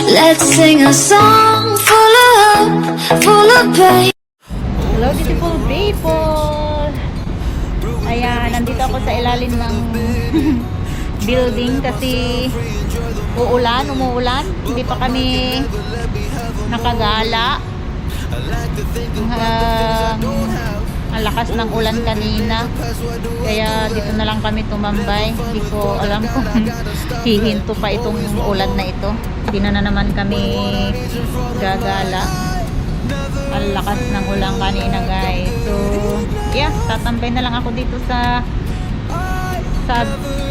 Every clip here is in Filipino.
Let's sing a song full of hope, full of pain. Hello beautiful people! Ayan, nandito ako sa ilalim ng building kasi umuulan. Hindi pa kami nakagala. Ang lakas ng ulan kanina. Kaya dito na lang kami tumambay. Hindi ko alam kung hihinto pa itong ulan na ito. Hindi na naman kami gagala. Ang lakas ng ulan kanina guys. So yeah, tatambay na lang ako dito sa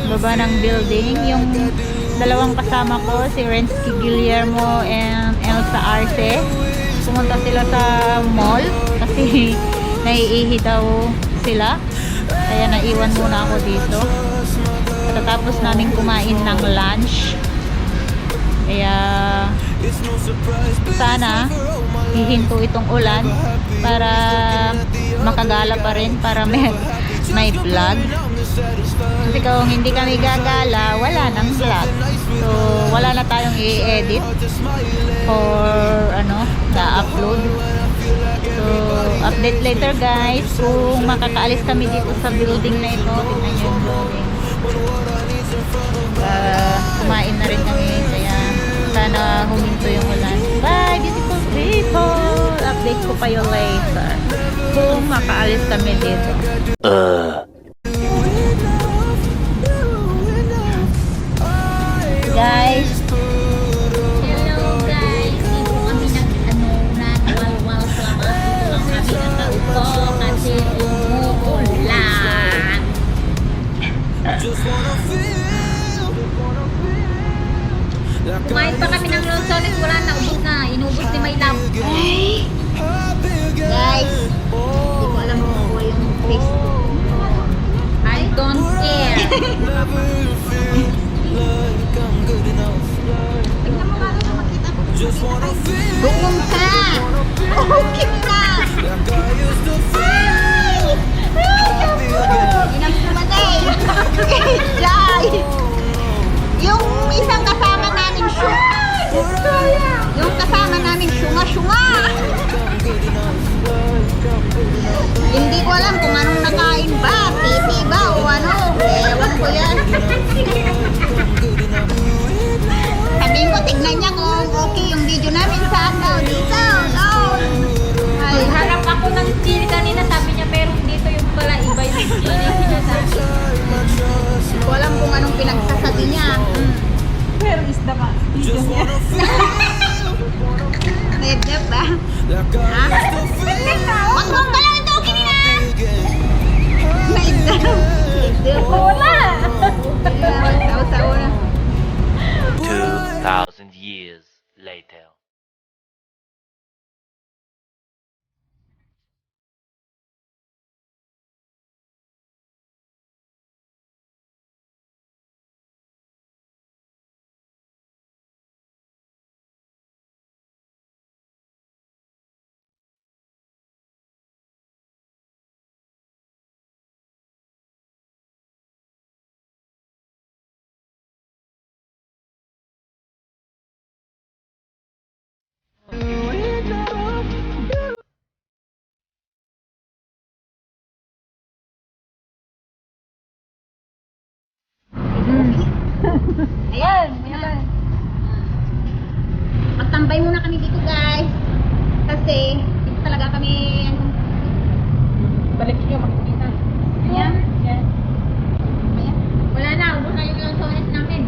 baba ng building. Yung dalawang kasama ko, si Rensky Guillermo and Elsa Arce, pumunta sila sa mall kasi naiihi daw sila, kaya naiwan muna ako dito. Tatapos namin kumain ng lunch, kaya sana hihinto itong ulan para makagala pa rin, para may vlog. Kasi kung hindi kami gagala, wala nang vlog. So wala na tayong i-edit or na-upload. So update later guys kung makakaalis kami dito sa building na ito. Tingnan nyo yung building. Kumain na rin kami, kaya sana huminto yung ulan. Bye beautiful people! Update ko pa yung later kung makaalis kami dito. Guys, hello guys, dito kami nagwalwal sa mga dito lang kami nakaupo kasi umuulan. Kumain pa kami ng Lawsones, wala na, ubos na, inubos ni My Love. Guys, hindi ko alam kung buhay yung Facebook. I don't care. Tingnan mo nga na makita ko. Doon ka! Okay ka! Ay! Inamsumatay! Jai! Yung isang kasama namin yung kasama namin syunga-syunga! Hindi ko alam kung anong nakain ba, pipi ba o ano, ewan ko yan. Sabihin ko, tignan niya kung okay yung video namin sa dito. Ay, harap ako ng chili kanina, sabi niya, pero dito yung pala iba yung chili sinasabi. Hindi ko alam kung anong pinagsasabi niya. Pero isda ba? Video niya. Medyo ba? Ha? Wag mong galaw ito, okay na! Medyo. Wala! Sa una. 2,000 years later. Ayan, ayan. Magtambay muna kami dito guys. Kasi dito talaga kami balik nyo makikita. Ayan. Ayan. Ayan. Wala na, ubos na yung Lawsones namin.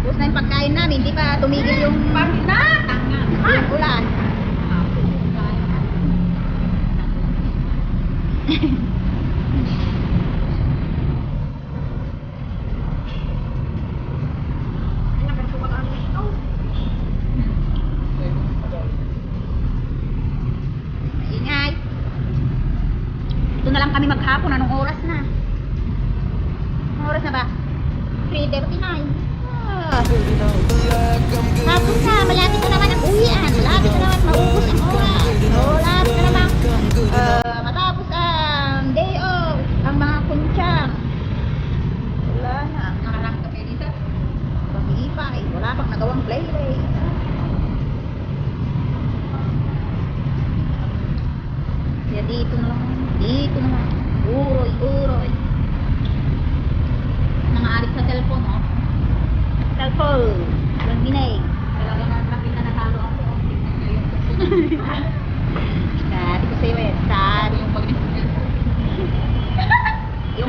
Ubos na yung pagkain namin. Hindi pa tumigil yung pamina. Ulan. Na lang kami maghapon. Anong oras na? Anong oras na ba? 3:39. Hapon na. Malapit na naman ang uwian. Malapit na naman maubos ang oras. Malapit na naman matapos ang day off ang mga kunsyang. Wala na. Nakarang kami dito. Pag-iipay. Wala pang nagawang play.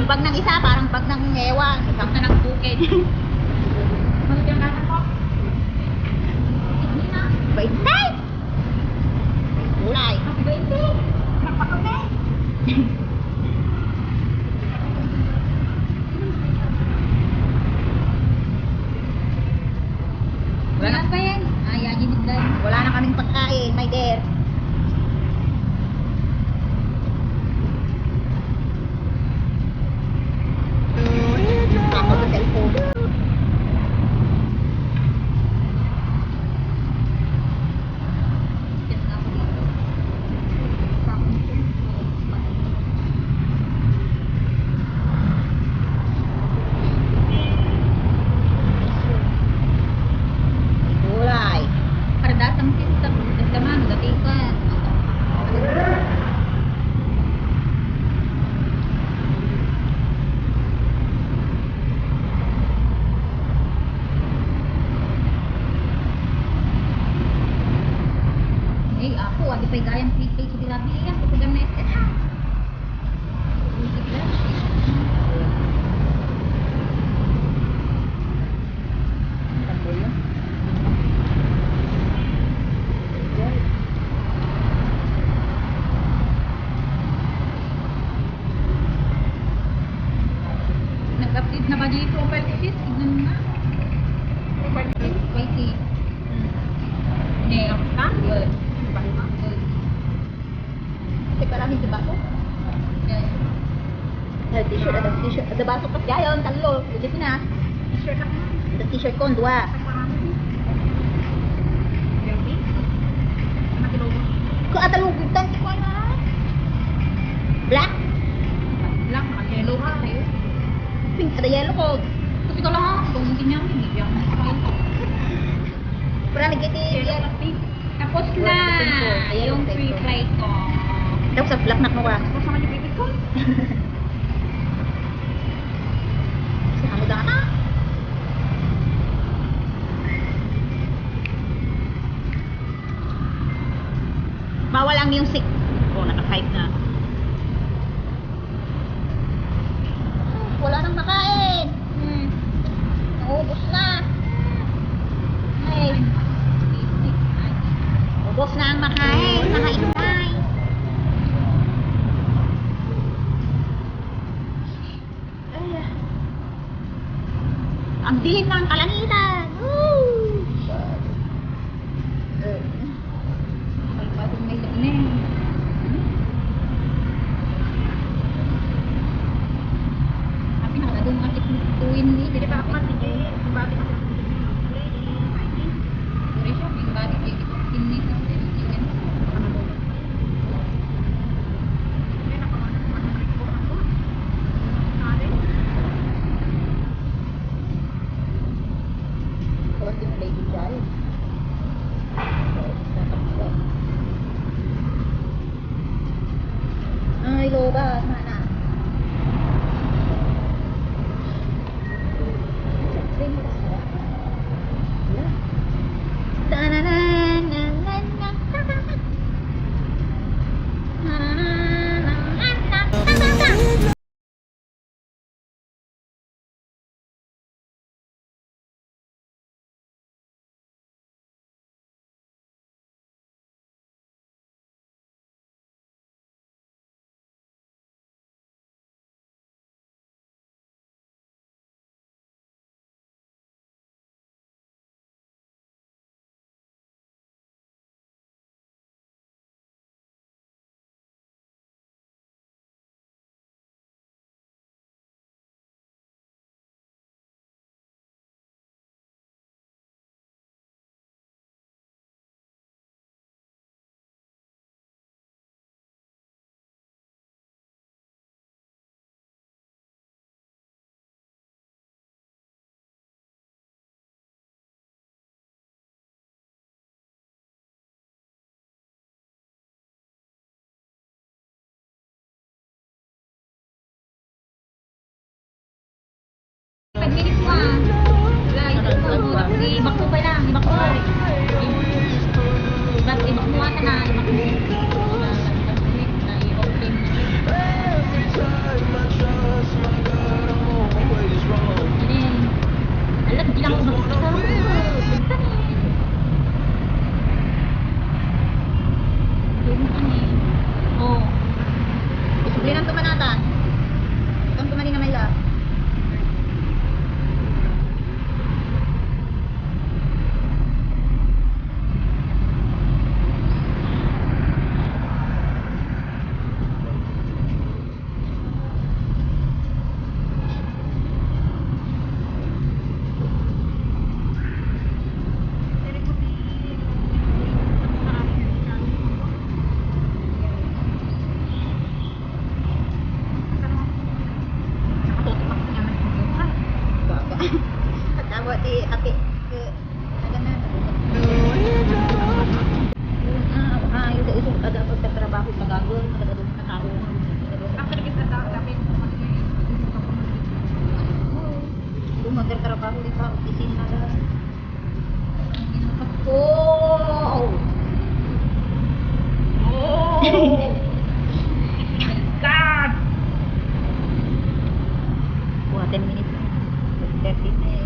Ang bag ng isa, parang bag ng ewan. Isang na ng bukid. Baintay! Gulay. Baintay! Napakame! Wala pa yan. Wala na kaming pagkain, my dear. Ako sa cellphone. Gulay. Kardatang sistem, nagdaman, gatikan. Eh, ako, adi pa'y gayang prepaid sa dilabihan, kapag na estet ha. Nag-update na ba di profile ko sis? Tignan mo nga. Profile ko sis? YT. Eh, ako ka? Good. Good. Kasi parang hindi ba ko? Good. T-shirt, ada t-shirt. Ada baso ka gayon, talo. Jadi na. T-shirt ako. Ada t-shirt ko, dua. Ko atalugitan ko na. Black, Black, naka-yellow ka sa'yo. pink, ada yellow ko. Kasi ito lang ako, kung hindi niya, hindi niya ako. Pura nagiti Yellow at pink. Tapos na, yung free flight ko. Tapos sa black na ko ka. Tapos naman yung baby ko. Sa amo da na. Bawal ang music. Oh, naka-5 na. Wala nang makain. Naubos na. Ay, ubos na ang makain. Nakaintay. Ay, ang dilim ng kalangitan. Woo! Bagong may loonin. Tapi nakadung ang tuwin ni. Jadi pa ako sige. Bakit ako? Sorry siya, yung bakit yung ini kasi chicken. Konting lady child. Ay, loba, mana? Pag-minutes mo ah. Wala, ito mo. Ibak mo pa lang. Ibak mo. Ibak mo ka na. Ibak mo. Na i-open. ate. Yung sa isang kada pagkatrabaho pagagawin, makadalong na tao. Ang karagit na tao namin. Kung magkatrabaho din pa, opisina na. Oh! God! Kuha 10 minutes. 13 na eh.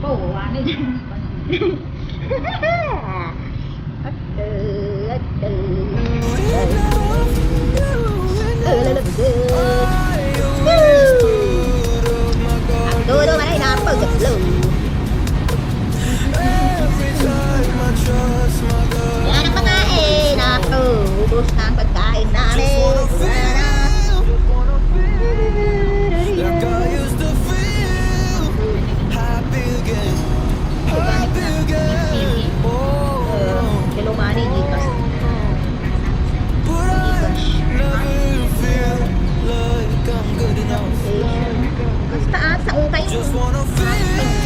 Oh, ano yun? Todo man ay napag-upload. Yan ang pagkain. Ako, ubos na ang pagkain namin. Wala na. Like I used to feel happy again, happy again. Oh, Hello, Manny. Gikas. but I never feel like I'm good enough. Basta sa ukay. Just wanna feel